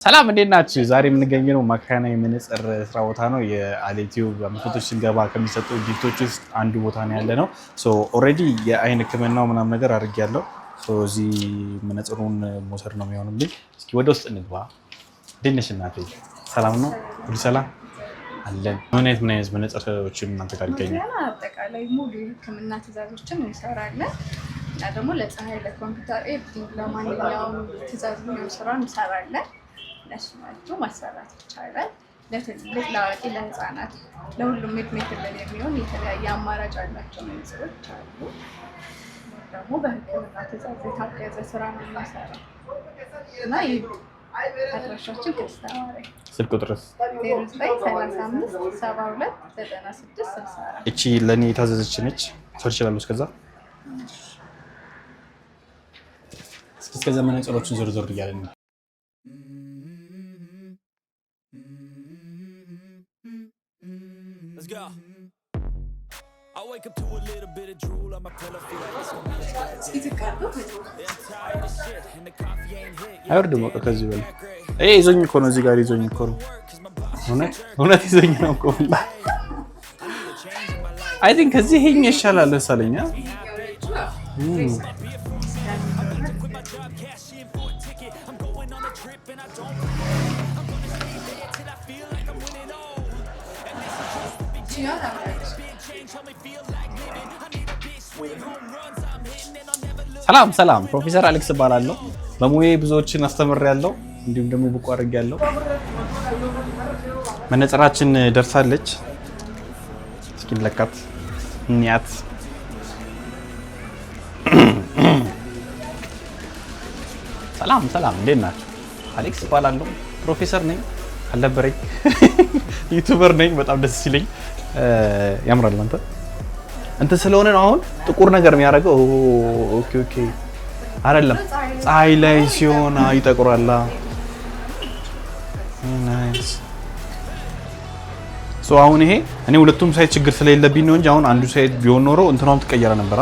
ሰላም እንዴት ናችሁ? ዛሬ የምንገኘው ማክራና የመነጽር ስራ ቦታ ነው። የአሌቲው አመቶች ሲገባ ከሚሰጡ ጊፍቶች ውስጥ አንዱ ቦታ ነው ያለ ነው። ሶ ኦሬዲ የአይን ህክምናው ምናምን ነገር አድርጌያለሁ። ሶ እዚህ መነጽሩን መውሰድ ነው የሚሆንብኝ። እስኪ ወደ ውስጥ እንግባ። እንዴት ነሽ እናቴ? ሰላም ነው? ሁሉ ሰላም አለን። ምን አይነት መነጽሮችን እናንተ ጋር ይገኛል? አጠቃላይ ሙሉ የህክምና ትዕዛዞችን እንሰራለን እና ደግሞ ለፀሐይ፣ ለኮምፒውተር ኤዲቲንግ፣ ለማንኛውም ትዕዛዝ የሚሆን ስራ እንሰራለን። ለሽማቸው ማሰራት ይቻላል። ለትልቅ፣ ለአዋቂ፣ ለህፃናት ለሁሉም እድሜ ክልል የሚሆን የተለያየ አማራጭ ያላቸው መነጽሮች አሉ። ደግሞ በህክምና ትዕዛዝ የታገዘ ስራ ነው የሚሰራው እና አድራሻችን ክርስቲያናሪ ስልክ ቁጥርስ 0935729664 እቺ ለኔ የታዘዘች ነች። ሰው ይችላል። እስከዛ መነጽሮችን ዞር ዞር እያለን ነው። አይወርድም በቃ ከዚህ በላይ ይዞኝ እኮ ነው። እዚህ ጋር ይዞኝ እኮ ነው። እውነት ይዞኝ ነው እኮ። አይ ቲንክ ከዚህ ይሄኛ ይሻላል መሰለኝ። ሰላም ፕሮፌሰር አሌክስ እባላለሁ። በሙያዬ ብዙዎችን አስተምሬያለሁ፣ እንዲሁም ደግሞ ብቁ አድርጌያለሁ። መነጽራችን ደርሳለች። እስኪ እንለካት እንያት። ሰላም እንዴት ናችሁ? አሌክስ እባላለሁ፣ ፕሮፌሰር ነኝ። አልነበረኝ ዩቲዩበር ነኝ። በጣም ደስ ሲለኝ ያምራል። አንተ ስለሆነ ነው አሁን ጥቁር ነገር የሚያደርገው። ኦኬ አይደለም፣ ፀሐይ ላይ ሲሆን ይጠቁራል። ናይስ። ሶ አሁን ይሄ እኔ ሁለቱም ሳይድ ችግር ስለሌለብኝ ነው እንጂ አሁን አንዱ ሳይድ ቢሆን ኖሮ እንትኗም ትቀየራ ነበር።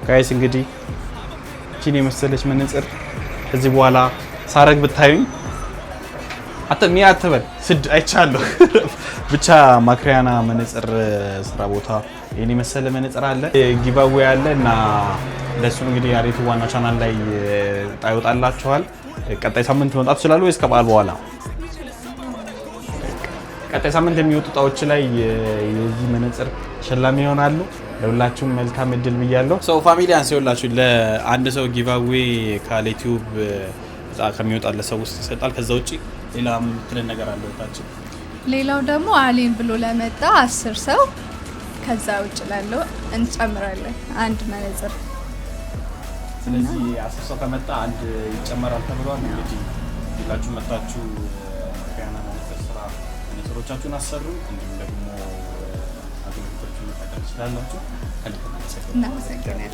ጋይስ እንግዲህ እቺን የመሰለች መነጽር ከዚህ በኋላ ሳረግ ብታዩኝ አትበል ስድ አይቻለሁ። ብቻ ማክሪያና መነጽር ስራ ቦታ የኔ መሰለ መነጽር አለ፣ ጊቫዌ አለ እና ለሱ እንግዲህ አሬቱ ዋና ቻናል ላይ ታይወጣላችኋል። ቀጣይ ሳምንት መምጣት ይችላል ወይስ ከበዓል በኋላ? ቀጣይ ሳምንት የሚወጡ ጣዎች ላይ የዚህ መነጽር ተሸላሚ ይሆናሉ። ለሁላችሁም መልካም እድል ብያለሁ። ሰው ፋሚሊያን ሲወላችሁ ለአንድ ሰው ጊቫዌ ከዩቲዩብ ከሚወጣለ ሰው ውስጥ ይሰጣል። ከዛ ውጪ ሌላ ምን ነገር አለ ወጣችን? ሌላው ደግሞ አሌን ብሎ ለመጣ 10 ሰው ከዛ ውጭ ላለው እንጨምራለን አንድ መነጽር። ስለዚህ 10 ሰው ከመጣ አንድ ይጨመራል ተብሏል። እንግዲህ ሁላችሁ መጣችሁ ማክሪያና መነጽር ስራ መነጽሮቻችሁን አሰሩ፣ እንዲሁም ደግሞ አገልግሎቶችን መጠቀም ትችላላችሁ። እናመሰግናለን።